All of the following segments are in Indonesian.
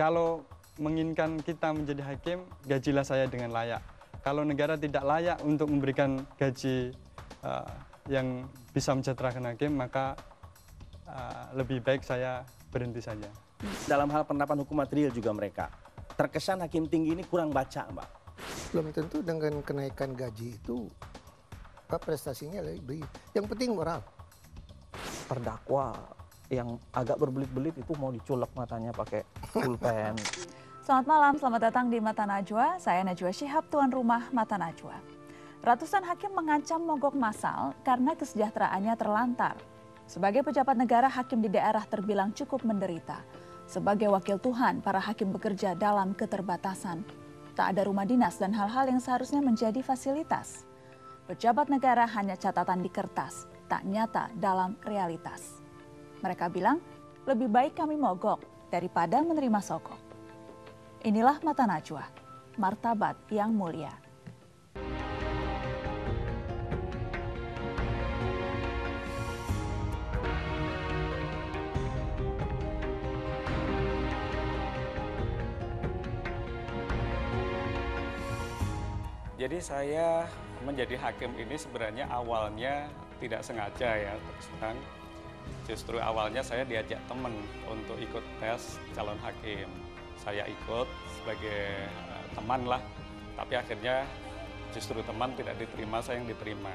kalau menginginkan kita menjadi hakim, gajilah saya dengan layak. Kalau negara tidak layak untuk memberikan gaji yang bisa mensejahterakan hakim, maka lebih baik saya berhenti saja. Dalam hal penerapan hukum material juga mereka terkesan hakim tinggi ini kurang baca, Mbak. Belum tentu dengan kenaikan gaji itu prestasinya lebih. Yang penting moral. Terdakwa yang agak berbelit-belit itu mau diculek matanya pakai pulpen. Selamat malam, selamat datang di Mata Najwa. Saya Najwa Shihab, tuan rumah Mata Najwa. Ratusan hakim mengancam mogok massal karena kesejahteraannya terlantar. Sebagai pejabat negara, hakim di daerah terbilang cukup menderita. Sebagai wakil Tuhan, para hakim bekerja dalam keterbatasan. Tak ada rumah dinas dan hal-hal yang seharusnya menjadi fasilitas. Pejabat negara hanya catatan di kertas, tak nyata dalam realitas. Mereka bilang, lebih baik kami mogok daripada menerima sogok. Inilah Mata Najwa, martabat yang mulia. Jadi saya menjadi hakim ini sebenarnya awalnya tidak sengaja ya, terus terang. Justru awalnya saya diajak teman untuk ikut tes calon hakim. Saya ikut sebagai teman lah, tapi akhirnya justru teman tidak diterima, saya yang diterima.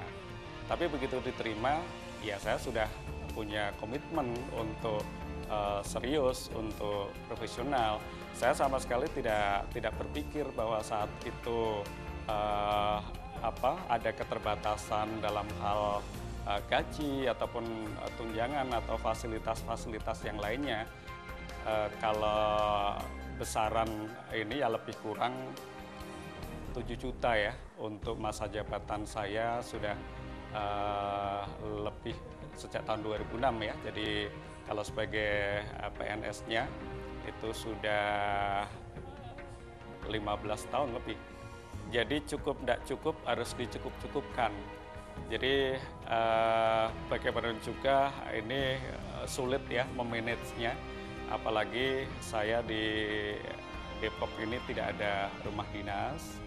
Tapi begitu diterima, ya saya sudah punya komitmen untuk serius, untuk profesional. Saya sama sekali tidak berpikir bahwa saat itu ada keterbatasan dalam hal gaji ataupun tunjangan atau fasilitas-fasilitas yang lainnya. Kalau besaran ini ya lebih kurang 7 juta ya untuk masa jabatan saya sudah lebih sejak tahun 2006 ya. Jadi kalau sebagai PNS-nya itu sudah 15 tahun lebih. Jadi cukup tidak cukup harus dicukup-cukupkan. Jadi bagaimanapun juga ini sulit ya memanagenya. Apalagi saya di Depok ini tidak ada rumah dinas.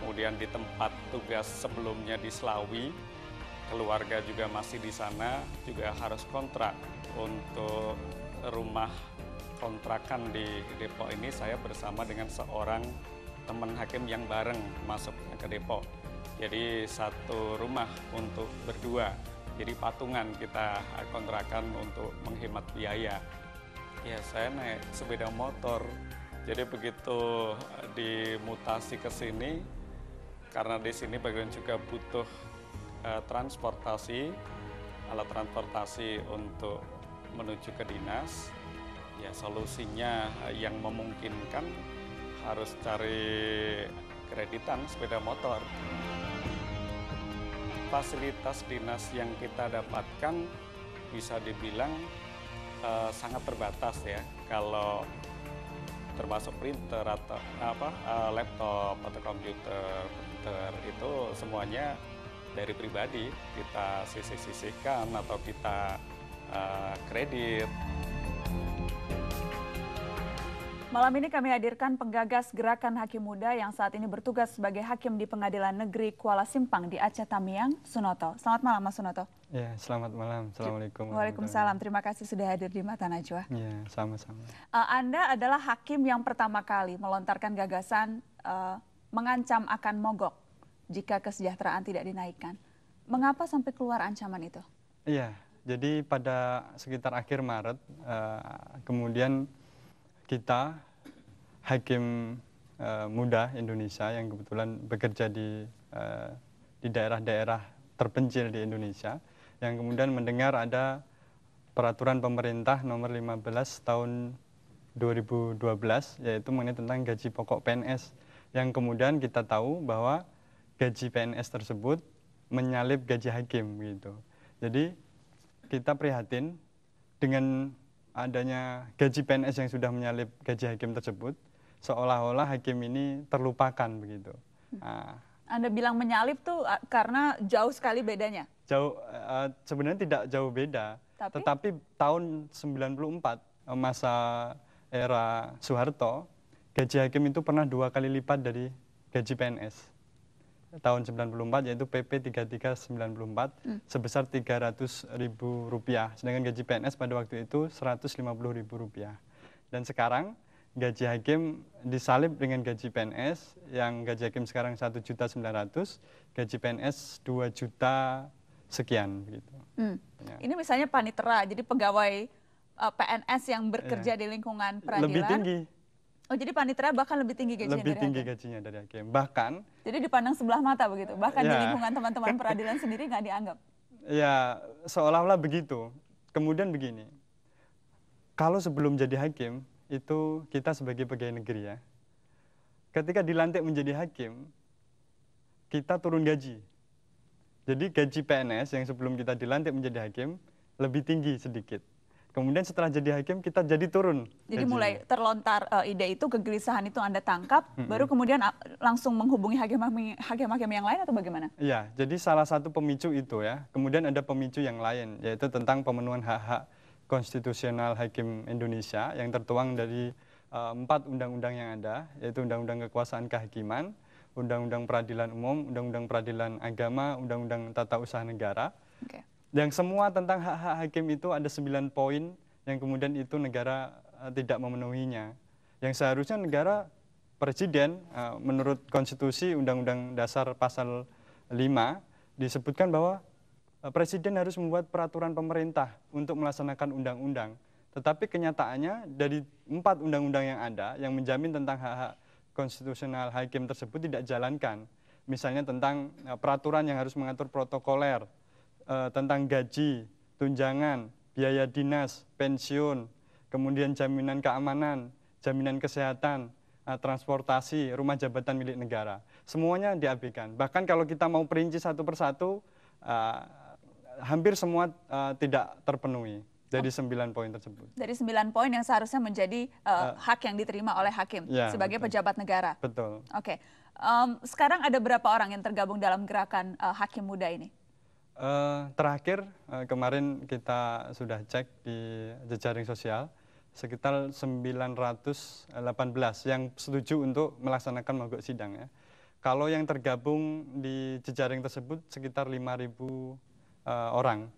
Kemudian di tempat tugas sebelumnya di Slawi, keluarga juga masih di sana, juga harus kontrak. Untuk rumah kontrakan di Depok ini saya bersama dengan seorang teman hakim yang bareng masuknya ke Depok. Jadi satu rumah untuk berdua. Jadi patungan kita kontrakan untuk menghemat biaya. Ya saya naik sepeda motor. Jadi begitu dimutasi ke sini, karena di sini bagian juga butuh transportasi, alat transportasi untuk menuju ke dinas. Ya solusinya yang memungkinkan harus cari kreditan sepeda motor. Fasilitas dinas yang kita dapatkan bisa dibilang sangat terbatas ya. Kalau termasuk printer atau laptop atau komputer, printer itu semuanya dari pribadi. Kita sisih-sisihkan atau kita kredit. Malam ini kami hadirkan penggagas Gerakan Hakim Muda yang saat ini bertugas sebagai hakim di Pengadilan Negeri Kuala Simpang di Aceh Tamiang, Sunoto. Selamat malam Mas Sunoto. Ya, selamat malam. Assalamualaikum. Waalaikumsalam. Terima kasih sudah hadir di Mata Najwa. Ya, sama-sama. Anda adalah hakim yang pertama kali melontarkan gagasan mengancam akan mogok jika kesejahteraan tidak dinaikkan. Mengapa sampai keluar ancaman itu? Iya, jadi pada sekitar akhir Maret, kemudian kita hakim muda Indonesia yang kebetulan bekerja di daerah-daerah terpencil di Indonesia, yang kemudian mendengar ada peraturan pemerintah nomor 15 tahun 2012, yaitu mengenai tentang gaji pokok PNS, yang kemudian kita tahu bahwa gaji PNS tersebut menyalip gaji hakim gitu. Jadi kita prihatin dengan adanya gaji PNS yang sudah menyalip gaji hakim tersebut, seolah-olah hakim ini terlupakan begitu. Nah, Anda bilang menyalip tuh karena jauh sekali bedanya? Jauh, sebenarnya tidak jauh beda, tetapi tahun 94 masa era Soeharto, gaji hakim itu pernah 2 kali lipat dari gaji PNS. Tahun 94 yaitu PP 3394 sebesar Rp300.000, sedangkan gaji PNS pada waktu itu Rp150.000. Dan sekarang gaji hakim disalib dengan gaji PNS, yang gaji hakim sekarang 1.900.000, gaji PNS 2 juta sekian begitu. Ya. Ini misalnya panitera, jadi pegawai PNS yang bekerja di lingkungan peradilan. Lebih tinggi. Oh, jadi panitera bahkan lebih tinggi gajinya Lebih dari tinggi hakim. gajinya dari hakim. Bahkan Jadi dipandang sebelah mata begitu. Bahkan di Ya. lingkungan teman-teman peradilan sendiri nggak dianggap. ya seolah-olah begitu. Kemudian begini, kalau sebelum jadi hakim itu kita sebagai pegawai negeri ya, ketika dilantik menjadi hakim kita turun gaji. Jadi gaji PNS yang sebelum kita dilantik menjadi hakim lebih tinggi sedikit. Kemudian setelah jadi hakim kita jadi turun. Jadi gajinya. mulai terlontar ide itu, kegelisahan itu Anda tangkap, baru kemudian langsung menghubungi hakim-hakim yang lain atau bagaimana? Iya, jadi salah satu pemicu itu ya. Kemudian ada pemicu yang lain, yaitu tentang pemenuhan hak-hak konstitusional hakim Indonesia yang tertuang dari 4 undang-undang yang ada, yaitu Undang-Undang Kekuasaan Kehakiman, Undang-Undang Peradilan Umum, Undang-Undang Peradilan Agama, Undang-Undang Tata Usaha Negara. Oke. Yang semua tentang hak-hak hakim itu ada 9 poin yang kemudian itu negara tidak memenuhinya. Yang seharusnya negara presiden menurut konstitusi Undang-Undang Dasar pasal 5 disebutkan bahwa presiden harus membuat peraturan pemerintah untuk melaksanakan undang-undang. Tetapi kenyataannya dari 4 undang-undang yang ada yang menjamin tentang hak-hak konstitusional hakim tersebut tidak jalankan. Misalnya tentang peraturan yang harus mengatur protokoler, tentang gaji, tunjangan, biaya dinas, pensiun, kemudian jaminan keamanan, jaminan kesehatan, transportasi, rumah jabatan milik negara. Semuanya diabaikan. Bahkan kalau kita mau perinci satu persatu, hampir semua tidak terpenuhi dari 9 poin tersebut. Dari 9 poin yang seharusnya menjadi hak yang diterima oleh hakim Ya, sebagai betul. pejabat negara. Betul. Oke. Sekarang ada berapa orang yang tergabung dalam gerakan hakim muda ini? Terakhir kemarin kita sudah cek di jejaring sosial sekitar 918 yang setuju untuk melaksanakan mogok sidang ya. Kalau yang tergabung di jejaring tersebut sekitar 5.000 orang.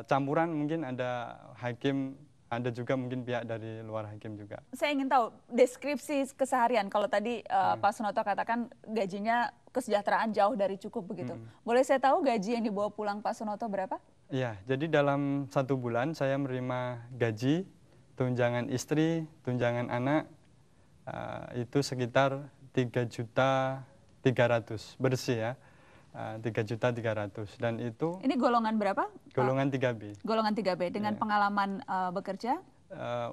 Campuran mungkin ada hakim, ada juga mungkin pihak dari luar hakim juga. Saya ingin tahu deskripsi keseharian. Kalau tadi Pak Sunoto katakan gajinya kesejahteraan jauh dari cukup begitu. Boleh saya tahu gaji yang dibawa pulang Pak Sunoto berapa? Iya, jadi dalam 1 bulan saya menerima gaji, tunjangan istri, tunjangan anak, itu sekitar 3.300.000 bersih ya. 3.300.000 dan itu Ini golongan berapa? golongan 3B. Golongan 3B dengan pengalaman bekerja?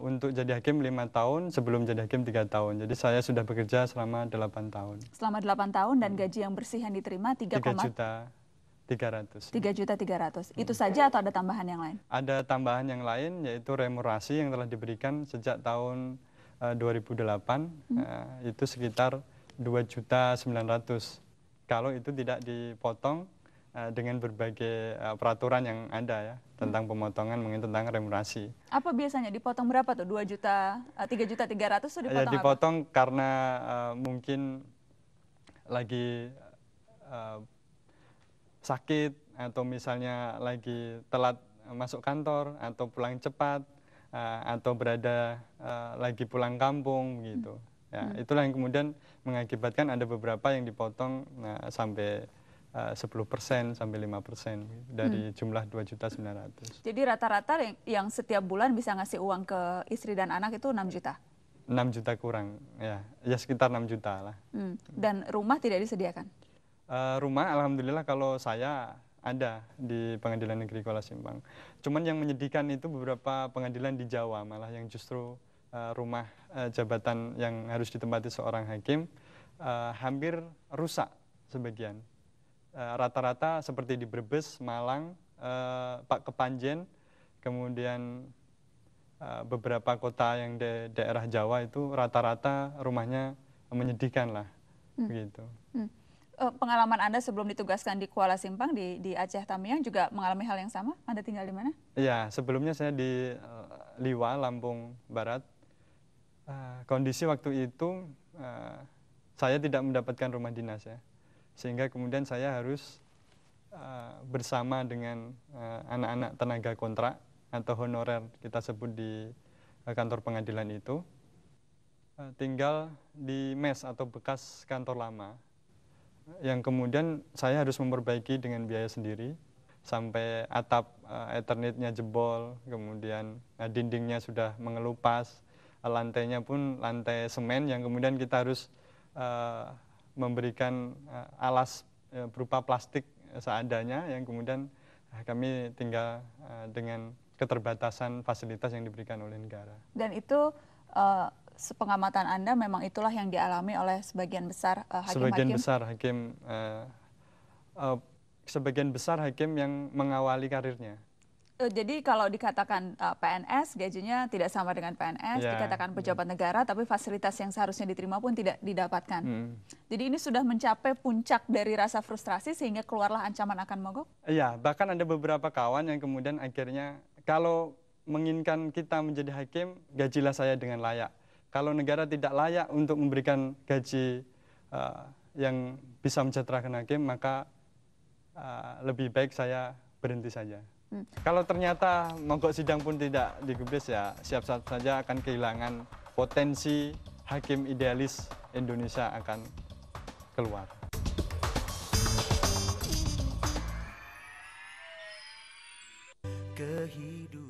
Untuk jadi hakim 5 tahun, sebelum jadi hakim 3 tahun. Jadi saya sudah bekerja selama 8 tahun. Selama 8 tahun dan gaji yang bersih yang diterima 3.300.000. 3.300.000. Itu saja atau ada tambahan yang lain? Ada tambahan yang lain yaitu remunerasi yang telah diberikan sejak tahun 2008 itu sekitar 2.900.000. Kalau itu tidak dipotong dengan berbagai peraturan yang ada ya tentang pemotongan mengenai tentang remunerasi. Apa biasanya dipotong berapa tuh? 3.300.000 itu dipotong Ya apa? dipotong karena mungkin lagi sakit atau misalnya lagi telat masuk kantor atau pulang cepat atau berada lagi pulang kampung gitu. Ya, itulah yang kemudian mengakibatkan ada beberapa yang dipotong sampai 10% sampai 5% dari jumlah 2.900.000. Jadi rata-rata yang setiap bulan bisa ngasih uang ke istri dan anak itu 6 juta? 6 juta kurang, ya sekitar 6 juta lah. Dan rumah tidak disediakan? Rumah alhamdulillah kalau saya ada di Pengadilan Negeri Kuala Simpang. Cuman yang menyedihkan itu beberapa pengadilan di Jawa malah yang justru rumah jabatan yang harus ditempati seorang hakim hampir rusak sebagian. Rata-rata seperti di Brebes, Malang, Pak Kepanjen, kemudian beberapa kota yang di daerah Jawa itu rata-rata rumahnya menyedihkan lah, begitu. Pengalaman Anda sebelum ditugaskan di Kuala Simpang di Aceh Tamiang juga mengalami hal yang sama? Anda tinggal di mana? Iya, sebelumnya saya di Liwa, Lampung Barat. Kondisi waktu itu saya tidak mendapatkan rumah dinas ya, sehingga kemudian saya harus bersama dengan anak-anak tenaga kontrak atau honorer kita sebut di kantor pengadilan itu, tinggal di mes atau bekas kantor lama, yang kemudian saya harus memperbaiki dengan biaya sendiri sampai atap Ethernetnya jebol, kemudian dindingnya sudah mengelupas, lantainya pun lantai semen yang kemudian kita harus memberikan alas berupa plastik seadanya, yang kemudian kami tinggal dengan keterbatasan fasilitas yang diberikan oleh negara. Dan itu sepengamatan Anda memang itulah yang dialami oleh sebagian besar hakim-hakim? Sebagian besar hakim yang mengawali karirnya. Jadi kalau dikatakan PNS, gajinya tidak sama dengan PNS, dikatakan pejabat negara, tapi fasilitas yang seharusnya diterima pun tidak didapatkan. Jadi ini sudah mencapai puncak dari rasa frustrasi sehingga keluarlah ancaman akan mogok? Iya, bahkan ada beberapa kawan yang kemudian akhirnya, kalau menginginkan kita menjadi hakim, gajilah saya dengan layak. Kalau negara tidak layak untuk memberikan gaji yang bisa mensejahterakan hakim, maka lebih baik saya berhenti saja. Kalau ternyata mogok sidang pun tidak digubris, ya siap-siap saja akan kehilangan potensi hakim idealis Indonesia akan keluar. Kehidupan